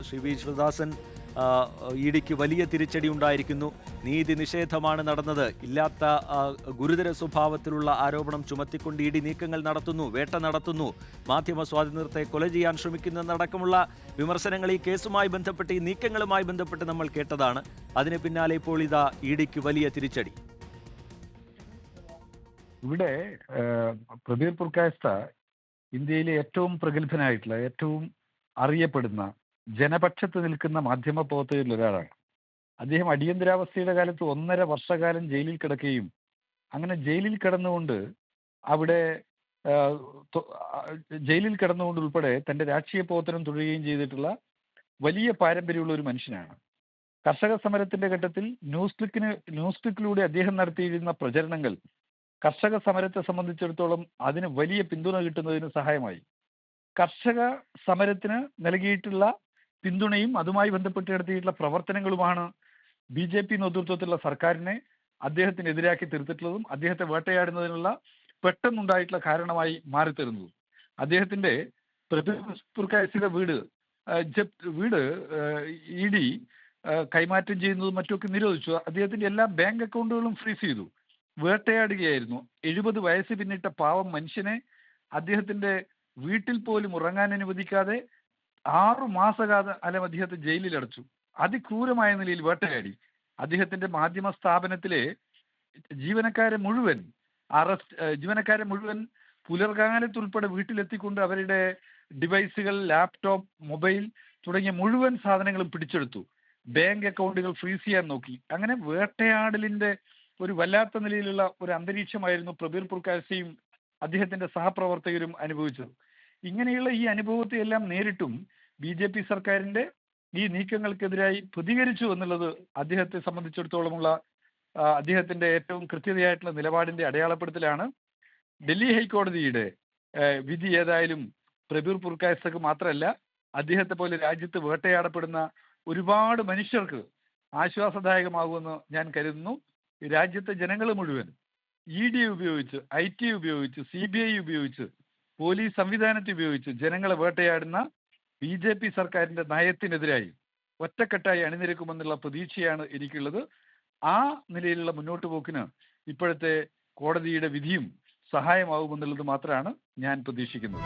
Shri V Sivadasan, ഇഡിക്ക് വലിയ തിരിച്ചടി ഉണ്ടായിരിക്കുന്നു. നീതി നിഷേധമാണ് നടന്നത്. ഇല്ലാത്ത ഗുരുതര സ്വഭാവത്തിലുള്ള ആരോപണം ചുമത്തിക്കൊണ്ട് ഇഡി നീക്കങ്ങൾ നടത്തുന്നു, വേട്ട നടത്തുന്നു, മാധ്യമ സ്വാതന്ത്ര്യത്തെ കൊല ചെയ്യാൻ ശ്രമിക്കുന്നതടക്കമുള്ള വിമർശനങ്ങൾ ഈ കേസുമായി ബന്ധപ്പെട്ട്, ഈ നീക്കങ്ങളുമായി ബന്ധപ്പെട്ട് നമ്മൾ കേട്ടതാണ്. അതിന് പിന്നാലെ ഇപ്പോൾ ഇതാ ഇഡിക്ക് വലിയ തിരിച്ചടി. ഇവിടെ പ്രബീർ പുർക്കായസ്ഥ ഇന്ത്യയിലെ ഏറ്റവും പ്രഗത്ഭനായിട്ടുള്ള, ഏറ്റവും അറിയപ്പെടുന്ന, ജനപക്ഷത്ത് നിൽക്കുന്ന മാധ്യമ പ്രവർത്തകരിൽ ഒരാളാണ്. അദ്ദേഹം അടിയന്തരാവസ്ഥയുടെ കാലത്ത് 1.5 വർഷക്കാലം ജയിലിൽ കിടക്കുകയും അങ്ങനെ ജയിലിൽ കിടന്നുകൊണ്ട് അവിടെ ജയിലിൽ കിടന്നുകൊണ്ട് ഉൾപ്പെടെ തന്റെ രാഷ്ട്രീയ പ്രവർത്തനം തുടരുകയും ചെയ്തിട്ടുള്ള വലിയ പാരമ്പര്യമുള്ള ഒരു മനുഷ്യനാണ്. കർഷക സമരത്തിന്റെ ഘട്ടത്തിൽ ന്യൂസ് ക്ലിക്കിലൂടെ അദ്ദേഹം നടത്തിയിരുന്ന പ്രചരണങ്ങൾ കർഷക സമരത്തെ സംബന്ധിച്ചിടത്തോളം അതിന് വലിയ പിന്തുണ കിട്ടുന്നതിന് സഹായമായി. കർഷക സമരത്തിന് നൽകിയിട്ടുള്ള പിന്തുണയും അതുമായി ബന്ധപ്പെട്ട് നടത്തിയിട്ടുള്ള പ്രവർത്തനങ്ങളുമാണ് BJP നേതൃത്വത്തിലുള്ള സർക്കാരിനെ അദ്ദേഹത്തിനെതിരാക്കി തീർത്തിട്ടുള്ളതും അദ്ദേഹത്തെ വേട്ടയാടുന്നതിനുള്ള പെട്ടെന്നുണ്ടായിട്ടുള്ള കാരണമായി മാറിത്തരുന്നതും. അദ്ദേഹത്തിന്റെ പുർക്കായസ്ഥയുടെ വീട് ED കൈമാറ്റം ചെയ്യുന്നതും മറ്റുമൊക്കെ നിരോധിച്ചു. അദ്ദേഹത്തിന്റെ എല്ലാ ബാങ്ക് അക്കൗണ്ടുകളും ഫ്രീസ് ചെയ്തു. വേട്ടയാടുകയായിരുന്നു. 70 വയസ്സ് പിന്നിട്ട പാവം മനുഷ്യനെ അദ്ദേഹത്തിന്റെ വീട്ടിൽ പോലും ഉറങ്ങാൻ അനുവദിക്കാതെ 6 മാസക്കാലം അദ്ദേഹത്തെ ജയിലിൽ അടച്ചു. അതിക്രൂരമായ നിലയിൽ വേട്ടയാടി. അദ്ദേഹത്തിന്റെ മാധ്യമ സ്ഥാപനത്തിലെ ജീവനക്കാരെ മുഴുവൻ പുലർകാലത്തുൾപ്പെടെ വീട്ടിലെത്തിക്കൊണ്ട് അവരുടെ ഡിവൈസുകൾ, ലാപ്ടോപ്പ്, മൊബൈൽ തുടങ്ങിയ മുഴുവൻ സാധനങ്ങളും പിടിച്ചെടുത്തു. ബാങ്ക് അക്കൗണ്ടുകൾ ഫ്രീസ് ചെയ്യാൻ നോക്കി. അങ്ങനെ വേട്ടയാടലിന്റെ ഒരു വല്ലാത്ത നിലയിലുള്ള ഒരു അന്തരീക്ഷമായിരുന്നു പ്രബീർ പുർക്കായസ്ഥയും അദ്ദേഹത്തിന്റെ സഹപ്രവർത്തകരും അനുഭവിച്ചത്. ഇങ്ങനെയുള്ള ഈ അനുഭവത്തെ എല്ലാം നേരിട്ടും BJP സർക്കാരിന്റെ ഈ നീക്കങ്ങൾക്കെതിരായി പ്രതികരിച്ചു എന്നുള്ളത് അദ്ദേഹത്തെ സംബന്ധിച്ചിടത്തോളമുള്ള അദ്ദേഹത്തിന്റെ ഏറ്റവും കൃത്യതയായിട്ടുള്ള നിലപാടിന്റെ അടയാളപ്പെടുത്തലാണ്. ഡൽഹി ഹൈക്കോടതിയുടെ വിധി ഏതായാലും പ്രബീർ പുർക്കായസ്ഥക്ക് മാത്രമല്ല, അദ്ദേഹത്തെ പോലെ രാജ്യത്ത് വേട്ടയാടപ്പെടുന്ന ഒരുപാട് മനുഷ്യർക്ക് ആശ്വാസദായകമാകുമെന്ന് ഞാൻ കരുതുന്നു. രാജ്യത്തെ ജനങ്ങൾ മുഴുവൻ ED ഉപയോഗിച്ച്, IT ഉപയോഗിച്ച്, CBI ഉപയോഗിച്ച്, പോലീസ് സംവിധാനത്തെ ഉപയോഗിച്ച് ജനങ്ങളെ വേട്ടയാടുന്ന BJP സർക്കാരിന്റെ നയത്തിനെതിരായി ഒറ്റക്കെട്ടായി അണിനിരക്കുമെന്നുള്ള പ്രതീക്ഷയാണ് എനിക്കുള്ളത്. ആ നിലയിലുള്ള മുന്നോട്ട് പോക്കിന് ഇപ്പോഴത്തെ കോടതിയുടെ വിധിയും സഹായമാകുമെന്നുള്ളത് മാത്രമാണ് ഞാൻ പ്രതീക്ഷിക്കുന്നത്.